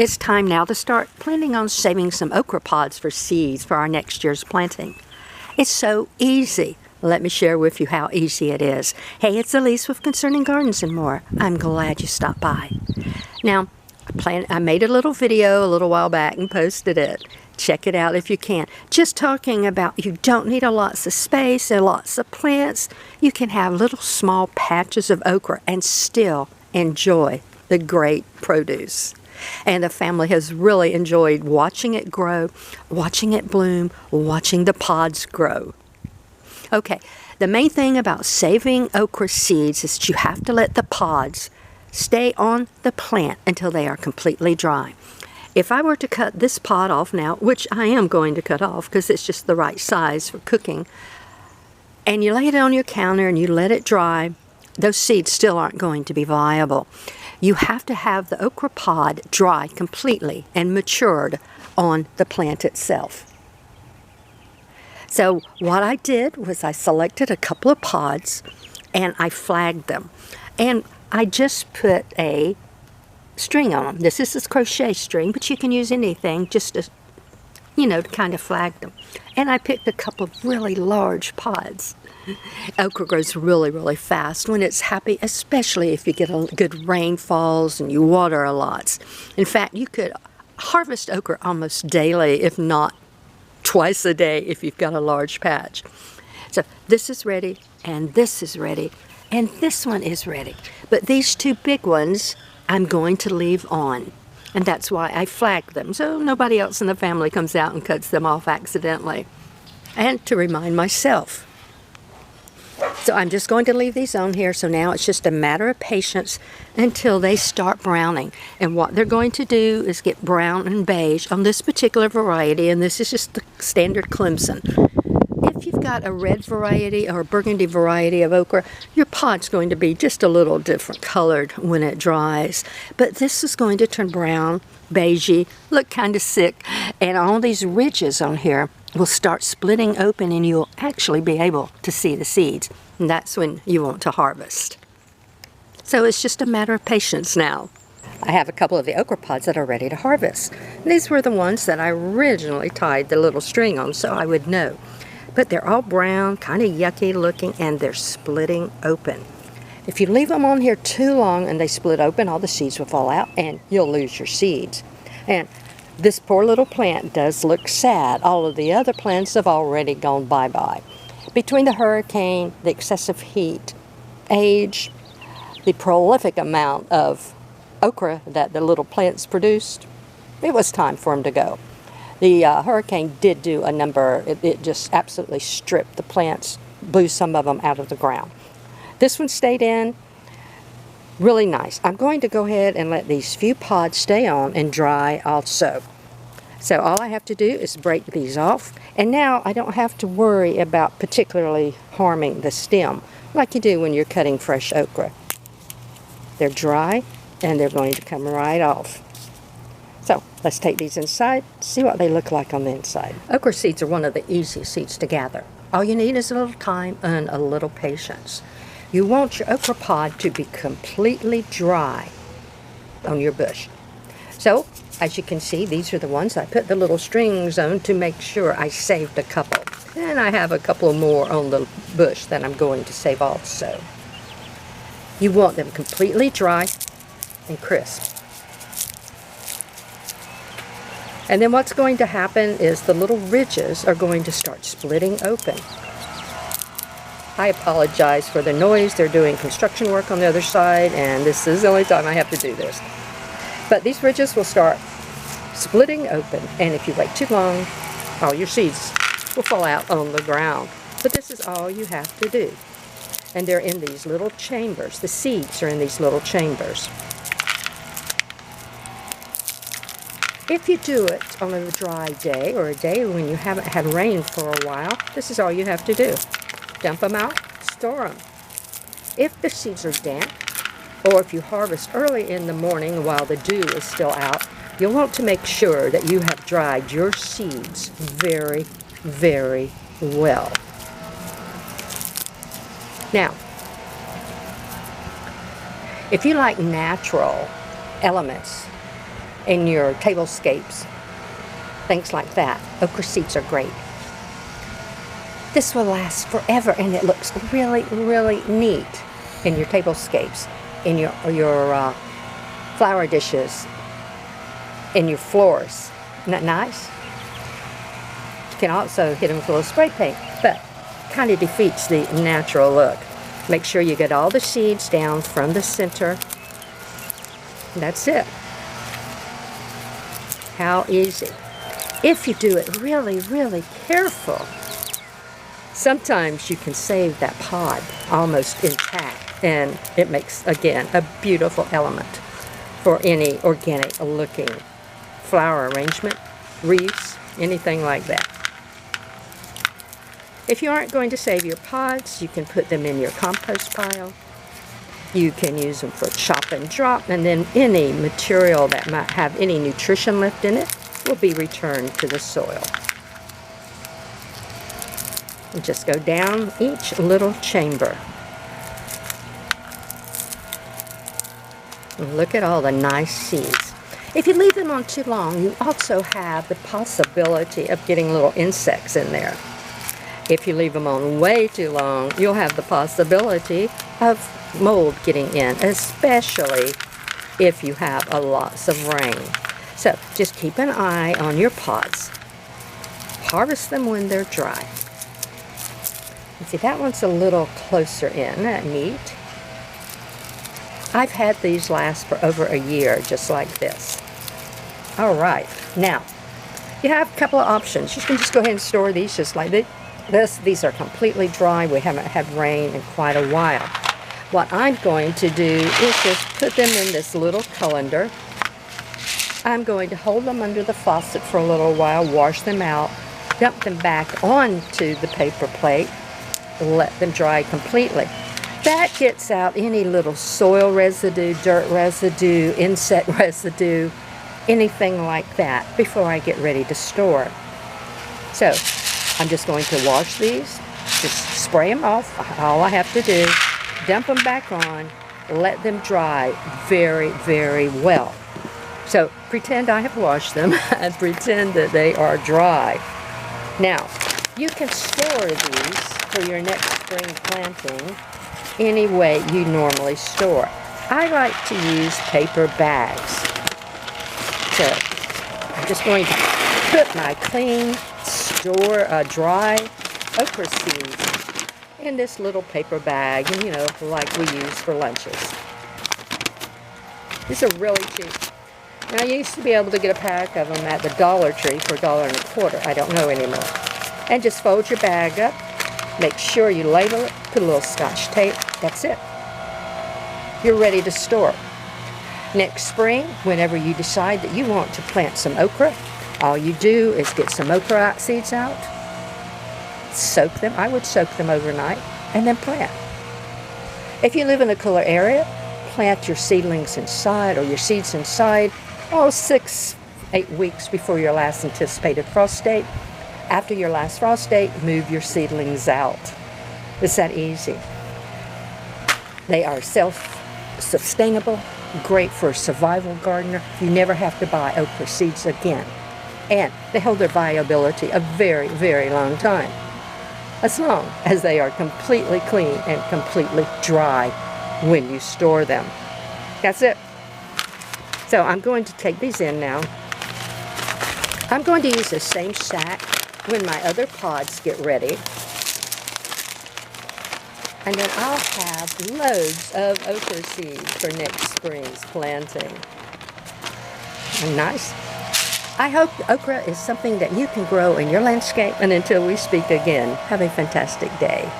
It's time now to start planning on saving some okra pods for seeds for our next year's planting. It's so easy. Let me share with you how easy it is. Hey, it's Elise with Concerning Gardens and More. I'm glad you stopped by. Now, I made a little video a little while back and posted it. Check it out if you can. Just talking about you don't need a lots of space and lots of plants. You can have little small patches of okra and still enjoy the great produce. And the family has really enjoyed watching it grow, watching it bloom, watching the pods grow. Okay, the main thing about saving okra seeds is that you have to let the pods stay on the plant until they are completely dry. If I were to cut this pod off now, which I am going to cut off because it's just the right size for cooking, and you lay it on your counter and you let it dry, those seeds still aren't going to be viable. You have to have the okra pod dry completely and matured on the plant itself. So what I did was I selected a couple of pods and I flagged them. And I just put a string on them. This is a crochet string, but you can use anything just to, to kind of flag them. And I picked a couple of really large pods. Okra grows really, really fast when it's happy, especially if you get a good rainfalls and you water a lot. In fact, you could harvest okra almost daily, if not twice a day, if you've got a large patch. So this is ready, and this is ready, and this one is ready. But these two big ones, I'm going to leave on. And that's why I flagged them, so nobody else in the family comes out and cuts them off accidentally. And to remind myself. So I'm just going to leave these on here, so now it's just a matter of patience until they start browning. And what they're going to do is get brown and beige on this particular variety, and this is just the standard Clemson. If you've got a red variety or a burgundy variety of okra, your pod's going to be just a little different colored when it dries. But this is going to turn brown, beigey, look kind of sick, and all these ridges on here will start splitting open and you'll actually be able to see the seeds. And that's when you want to harvest. So it's just a matter of patience now. I have a couple of the okra pods that are ready to harvest. These were the ones that I originally tied the little string on so I would know. But they're all brown, kind of yucky looking, and they're splitting open. If you leave them on here too long and they split open, all the seeds will fall out and you'll lose your seeds. And this poor little plant does look sad. All of the other plants have already gone bye-bye. Between the hurricane, the excessive heat, age, the prolific amount of okra that the little plants produced, it was time for them to go. The hurricane did do a number. It just absolutely stripped the plants, blew some of them out of the ground. This one stayed in. Really nice. I'm going to go ahead and let these few pods stay on and dry also. So all I have to do is break these off, and now I don't have to worry about particularly harming the stem like you do when you're cutting fresh okra. They're dry and they're going to come right off. So let's take these inside, see what they look like on the inside. Okra seeds are one of the easiest seeds to gather. All you need is a little time and a little patience. You want your okra pod to be completely dry on your bush. So, as you can see, these are the ones I put the little strings on to make sure I saved a couple. And I have a couple more on the bush that I'm going to save also. You want them completely dry and crisp. And then what's going to happen is the little ridges are going to start splitting open. I apologize for the noise. They're doing construction work on the other side, and this is the only time I have to do this. But these ridges will start splitting open, and if you wait too long, all your seeds will fall out on the ground. But this is all you have to do. And they're in these little chambers. The seeds are in these little chambers. If you do it on a dry day or a day when you haven't had rain for a while, this is all you have to do. Dump them out, store them. If the seeds are damp, or if you harvest early in the morning while the dew is still out, you'll want to make sure that you have dried your seeds very, very well. Now, if you like natural elements in your tablescapes, things like that. Okra seeds are great. This will last forever, and it looks really, really neat in your tablescapes, in your flower dishes, in your floors. Isn't that nice? You can also hit them with a little spray paint, but kind of defeats the natural look. Make sure you get all the seeds down from the center. That's it. How easy. If you do it really, really careful, sometimes you can save that pod almost intact, and it makes, again, a beautiful element for any organic looking flower arrangement, wreaths, anything like that. If you aren't going to save your pods, you can put them in your compost pile. You can use them for chop and drop, and then any material that might have any nutrition left in it will be returned to the soil. And just go down each little chamber. And look at all the nice seeds. If you leave them on too long, you also have the possibility of getting little insects in there. If you leave them on way too long, you'll have the possibility of mold getting in, especially if you have a lots of rain. So just keep an eye on your pods. Harvest them when they're dry. And see, that one's a little closer in. Isn't that neat? I've had these last for over a year, just like this. All right, now you have a couple of options. You can just go ahead and store these just like this. These are completely dry. We haven't had rain in quite a while. What I'm going to do is just put them in this little colander. I'm going to hold them under the faucet for a little while, wash them out, dump them back onto the paper plate, let them dry completely. That gets out any little soil residue, dirt residue, insect residue, anything like that before I get ready to store. So I'm just going to wash these, just spray them off, all I have to do, dump them back on, let them dry very, very well. So pretend I have washed them and pretend that they are dry. Now, you can store these for your next spring planting any way you normally store. I like to use paper bags. So I'm just going to put my clean, dry okra seeds in this little paper bag, and you know, like we use for lunches. These are really cheap. Now, you used to be able to get a pack of them at the Dollar Tree for $1.25. I don't know anymore. And just fold your bag up. Make sure you label it. Put a little Scotch tape. That's it. You're ready to store. Next spring, whenever you decide that you want to plant some okra, all you do is get some okra seeds out, soak them. I would soak them overnight, and then plant. If you live in a cooler area, plant your seedlings inside or your seeds inside, 6-8 weeks before your last anticipated frost date. After your last frost date, move your seedlings out. It's that easy. They are self-sustainable, great for a survival gardener. You never have to buy okra seeds again. And they hold their viability a very, very long time, as long as they are completely clean and completely dry when you store them. That's it. So I'm going to take these in now. I'm going to use the same sack when my other pods get ready. And then I'll have loads of okra seeds for next spring's planting. Nice. I hope okra is something that you can grow in your landscape. And until we speak again, have a fantastic day.